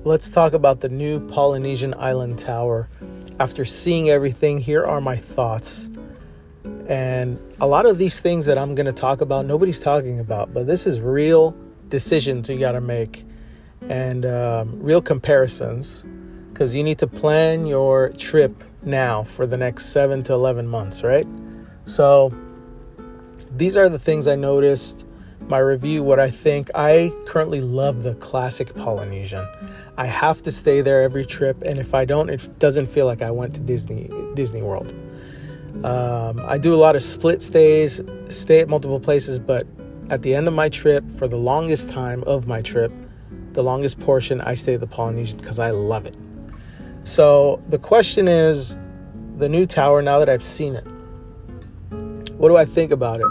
let's talk about the new Polynesian Island Tower. After seeing everything, here are my thoughts. And a lot of these things that I'm going to talk about, nobody's talking about, but this is real decisions you got to make and real comparisons, because you need to plan your trip now for the next 7 to 11 months, right? So these are the things I noticed. My review, what I think. I currently love the classic Polynesian. I have to stay there every trip, and if I don't, it doesn't feel like I went to Disney World. I do a lot of split stays, stay at multiple places, but at the end of my trip, for the longest time of my trip, the longest portion, I stay at the Polynesian because I love it. So the question is, the new tower, now that I've seen it, what do I think about it?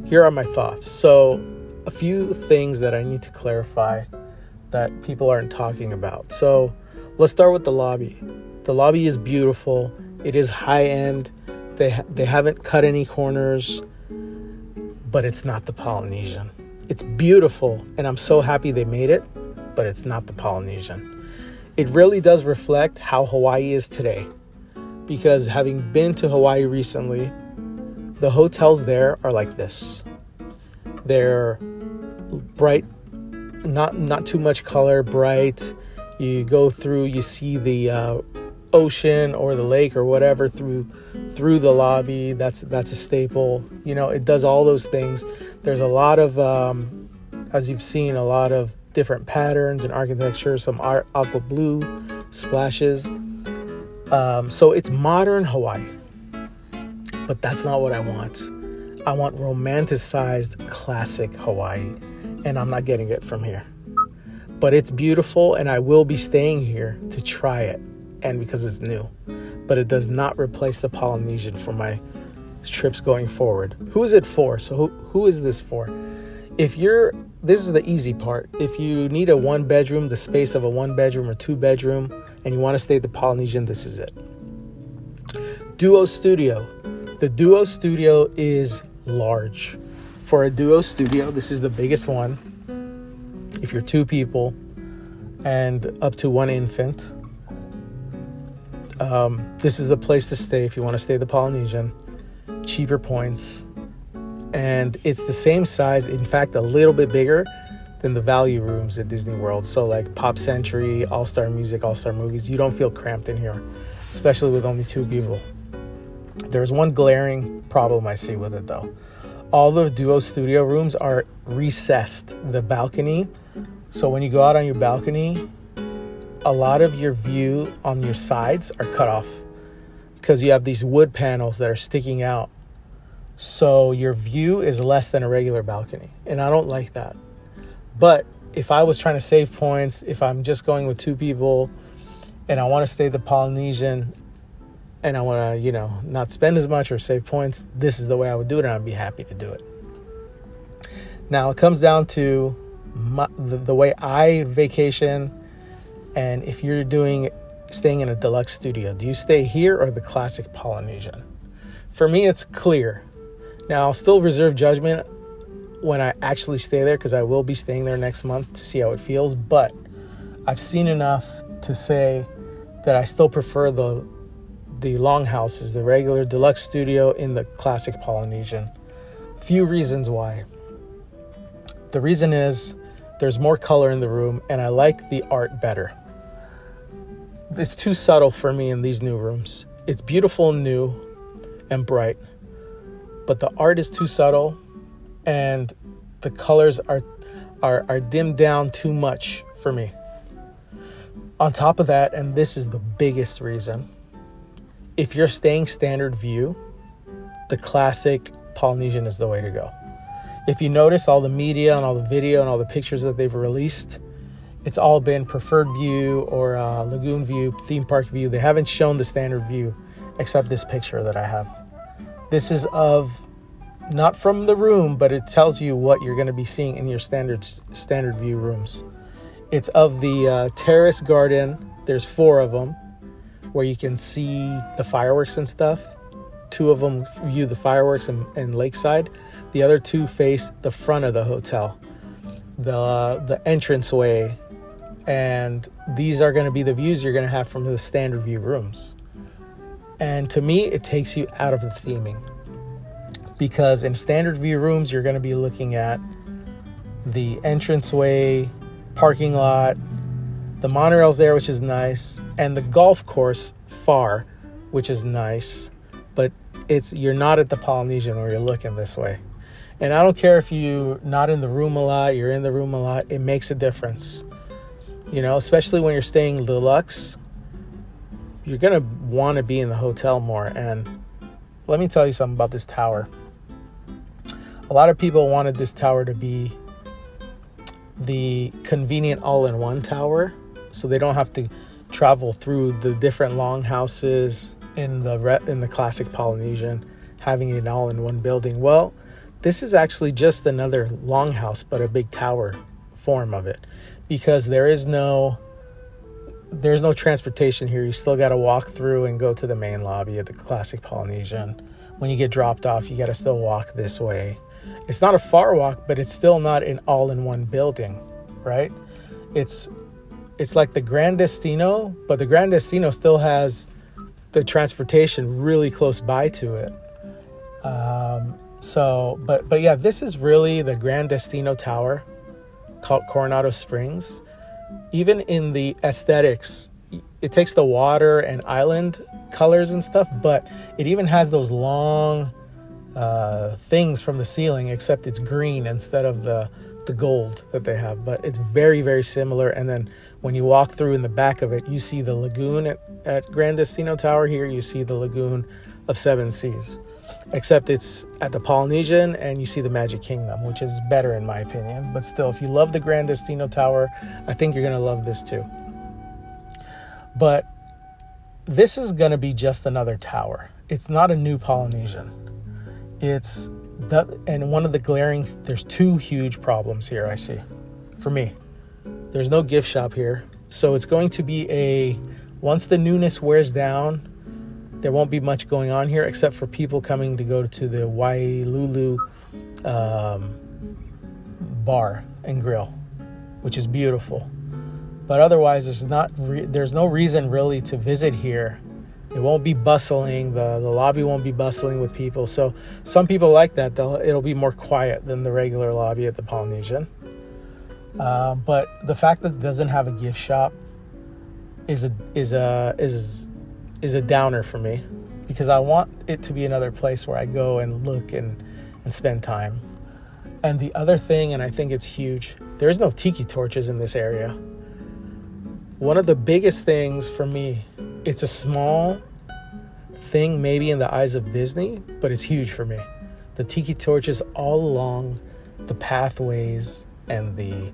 Here are my thoughts. So a few things that I need to clarify that people aren't talking about. So let's start with the lobby. The lobby is beautiful. It is high end. They haven't cut any corners, but it's not the Polynesian. It's beautiful, and I'm so happy they made it, but it's not the Polynesian. It really does reflect how Hawaii is today, because having been to Hawaii recently, the hotels there are like this. They're bright, not too much color, bright. You go through, you see the ocean or the lake or whatever through the lobby. That's a staple. You know, it does all those things. There's a lot of, as you've seen, a lot of different patterns and architecture, some aqua blue splashes. So it's modern Hawaii. But that's not what I want. I want romanticized classic Hawaii, and I'm not getting it from here. But it's beautiful, and I will be staying here to try it, and because it's new. But it does not replace the Polynesian for my trips going forward. Who is it for? So who is this for? This is the easy part. If you need a 1-bedroom, the space of a 1-bedroom or 2-bedroom, and you want to stay at the Polynesian, this is it. Duo Studio. The Duo Studio is large. For a Duo Studio, this is the biggest one. If you're 2 people and up to 1 infant, this is the place to stay if you want to stay at the Polynesian. Cheaper points. And it's the same size, in fact, a little bit bigger than the value rooms at Disney World. So like Pop Century, All-Star Music, All-Star Movies, you don't feel cramped in here, especially with only 2 people. There's one glaring problem I see with it, though. All the Duo Studio rooms are recessed. The balcony, so when you go out on your balcony, a lot of your view on your sides are cut off because you have these wood panels that are sticking out. So your view is less than a regular balcony, and I don't like that. But if I was trying to save points, if I'm just going with 2 people and I want to stay at the Polynesian, and I want to, not spend as much or save points, this is the way I would do it, and I'd be happy to do it. Now, it comes down to the way I vacation, and if you're staying in a deluxe studio, do you stay here or the classic Polynesian? For me, it's clear. Now, I'll still reserve judgment when I actually stay there, because I will be staying there next month to see how it feels, but I've seen enough to say that I still prefer the Longhouses, the regular deluxe studio in the classic Polynesian. Few reasons why. The reason is there's more color in the room, and I like the art better. It's too subtle for me in these new rooms. It's beautiful and new and bright, but the art is too subtle, and the colors are dimmed down too much for me. On top of that, and this is the biggest reason, if you're staying standard view, the classic Polynesian is the way to go. If you notice all the media and all the video and all the pictures that they've released, it's all been preferred view or lagoon view, theme park view. They haven't shown the standard view except this picture that I have. This is not from the room, but it tells you what you're going to be seeing in your standard view rooms. It's of the terrace garden. There's 4 of them where you can see the fireworks and stuff. 2 of them view the fireworks and lakeside. The other 2 face the front of the hotel. The entranceway And these are going to be the views you're going to have from the standard view rooms. And to me, it takes you out of the theming. Because in standard view rooms, you're going to be looking at the entranceway, parking lot, the monorail's there, which is nice, and the golf course far, which is nice. But you're not at the Polynesian where you're looking this way. And I don't care if you're not in the room a lot, you're in the room a lot, it makes a difference. You know, especially when you're staying deluxe, you're going to want to be in the hotel more. And let me tell you something about this tower. A lot of people wanted this tower to be the convenient all-in-one tower, so they don't have to travel through the different longhouses in the classic Polynesian, having it all in one building. Well, this is actually just another longhouse, but a big tower form of it, because there's no transportation here. You still got to walk through and go to the main lobby of the classic Polynesian. When you get dropped off, you got to still walk this way. It's not a far walk, but it's still not an all-in-one building, right? It's like the Grand Destino, but the Grand Destino still has the transportation really close by to it. But yeah, this is really the Grand Destino Tower, called Coronado Springs. Even in the aesthetics, it takes the water and island colors and stuff, but it even has those long things from the ceiling, except it's green instead of the gold that they have. But it's very, very similar. And then when you walk through in the back of it, you see the lagoon at Grand Destino Tower. Here you see the lagoon of Seven Seas, except it's at the Polynesian, and you see the Magic Kingdom, which is better in my opinion. But still, if you love the Grand Destino Tower, I think you're going to love this too. But this is going to be just another tower. It's not a new Polynesian. And one of the there's two huge problems here I see. For me, there's no gift shop here. So it's going to be once the newness wears down, there won't be much going on here except for people coming to go to the Wailulu bar and grill, which is beautiful. But otherwise, there's no reason really to visit here. It won't be bustling. The lobby won't be bustling with people. So some people like that. It'll be more quiet than the regular lobby at the Polynesian. But the fact that it doesn't have a gift shop is a downer for me, because I want it to be another place where I go and look and spend time. And the other thing, and I think it's huge, there's no tiki torches in this area. One of the biggest things for me, it's a small thing maybe in the eyes of Disney, but it's huge for me. The tiki torches all along the pathways and the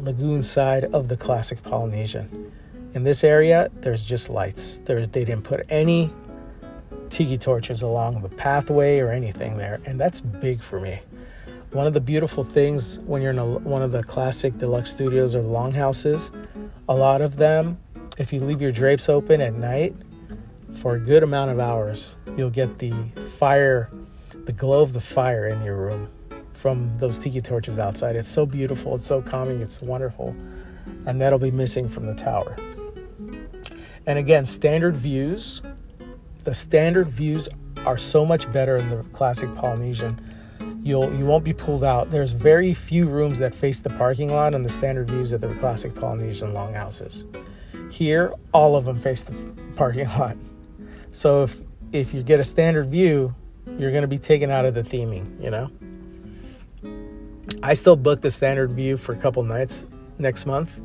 lagoon side of the classic Polynesian. In this area, there's just lights. They didn't put any tiki torches along the pathway or anything there, and that's big for me. One of the beautiful things when you're in one of the classic deluxe studios or longhouses, a lot of them, if you leave your drapes open at night for a good amount of hours, you'll get the glow of the fire in your room from those tiki torches outside. It's so beautiful, it's so calming, it's wonderful. And that'll be missing from the tower. And again, standard views. The standard views are so much better in the classic Polynesian. You won't be pulled out. There's very few rooms that face the parking lot on the standard views of the classic Polynesian longhouses. Here, all of them face the parking lot. So if you get a standard view, you're going to be taken out of the theming, you know? I still booked the standard view for a couple nights next month,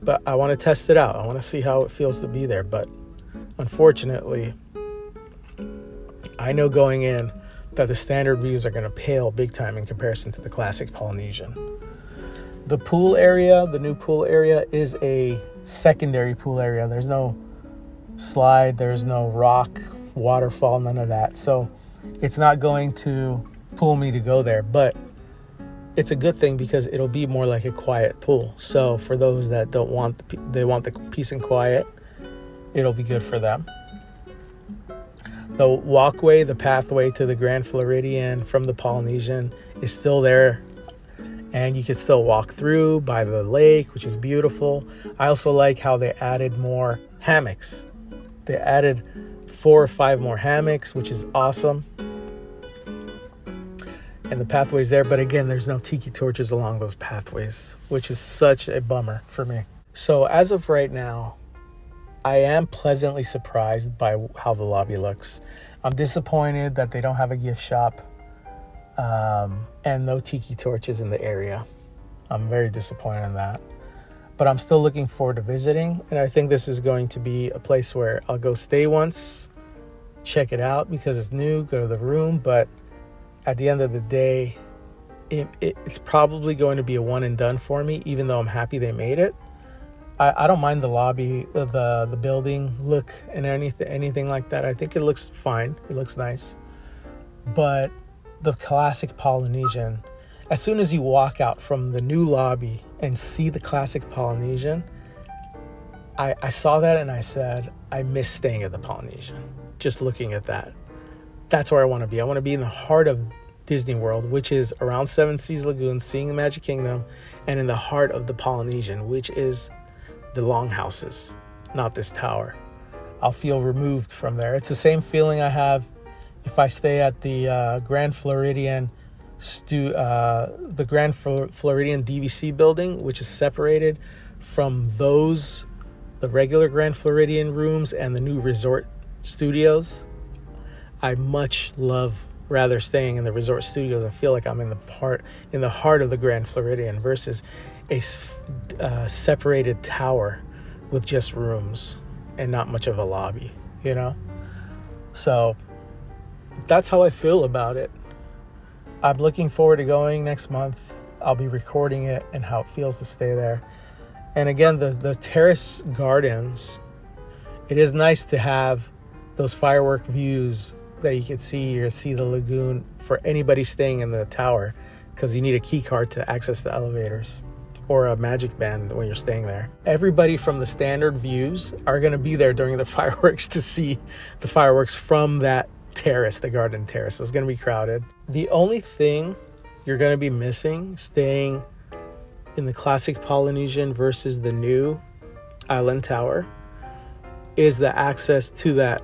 but I want to test it out. I want to see how it feels to be there. But unfortunately, I know going in that the standard views are going to pale big time in comparison to the classic Polynesian. The pool area, the new pool area, is a secondary pool area. There's no slide, there's no rock, waterfall, none of that. So it's not going to pull me to go there, but it's a good thing because it'll be more like a quiet pool. So for those that want the peace and quiet, it'll be good for them. The walkway, the pathway to the Grand Floridian from the Polynesian is still there. and you can still walk through by the lake, which is beautiful. I also like how they added more hammocks. They added 4 or 5 more hammocks, which is awesome. And the pathway's there, but again, there's no tiki torches along those pathways, which is such a bummer for me. So as of right now, I am pleasantly surprised by how the lobby looks. I'm disappointed that they don't have a gift shop and no tiki torches in the area. I'm very disappointed in that. But I'm still looking forward to visiting, and I think this is going to be a place where I'll go stay once, check it out because it's new, go to the room, but at the end of the day, it's probably going to be a one and done for me, even though I'm happy they made it. I don't mind the lobby, the building look and anything like that. I think it looks fine. It looks nice. But the classic Polynesian, as soon as you walk out from the new lobby and see the classic Polynesian, I saw that and I said, I miss staying at the Polynesian. Just looking at that. That's where I want to be. I want to be in the heart of Disney World, which is around Seven Seas Lagoon, seeing the Magic Kingdom, and in the heart of the Polynesian, which is the Longhouses, not this tower. I'll feel removed from there. It's the same feeling I have if I stay at the Grand Floridian Floridian DVC building, which is separated from the regular Grand Floridian rooms and the new resort studios. I much rather staying in the resort studios and feel like I'm in the heart of the Grand Floridian versus a separated tower with just rooms and not much of a lobby, you know? So that's how I feel about it. I'm looking forward to going next month. I'll be recording it and how it feels to stay there. And again, the terrace gardens, it is nice to have those firework views that you can see or see the lagoon for anybody staying in the tower, because you need a key card to access the elevators or a magic band when you're staying there. Everybody from the standard views are going to be there during the fireworks to see the fireworks from that terrace, the garden terrace. So it's going to be crowded. The only thing you're going to be missing staying in the classic Polynesian versus the new Island Tower is the access to that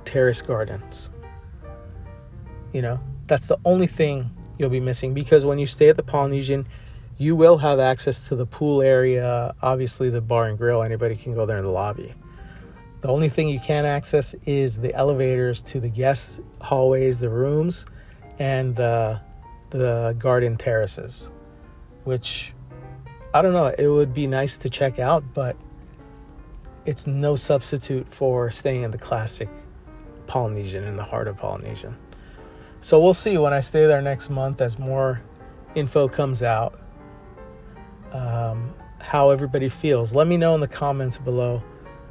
terrace gardens. You know, that's the only thing you'll be missing, because when you stay at the Polynesian, you will have access to the pool area, obviously the bar and grill. Anybody can go there in the lobby. The only thing you can't access is the elevators to the guest hallways, the rooms, and the garden terraces, which, I don't know, it would be nice to check out, but it's no substitute for staying in the classic Polynesian, in the heart of Polynesian. So we'll see when I stay there next month, as more info comes out, how everybody feels. Let me know in the comments below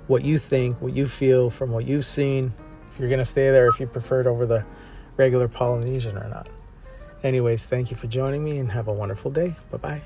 what you think, what you feel from what you've seen, if you're going to stay there, if you prefer it over the regular Polynesian or not. Anyways, thank you for joining me and have a wonderful day. Bye-bye.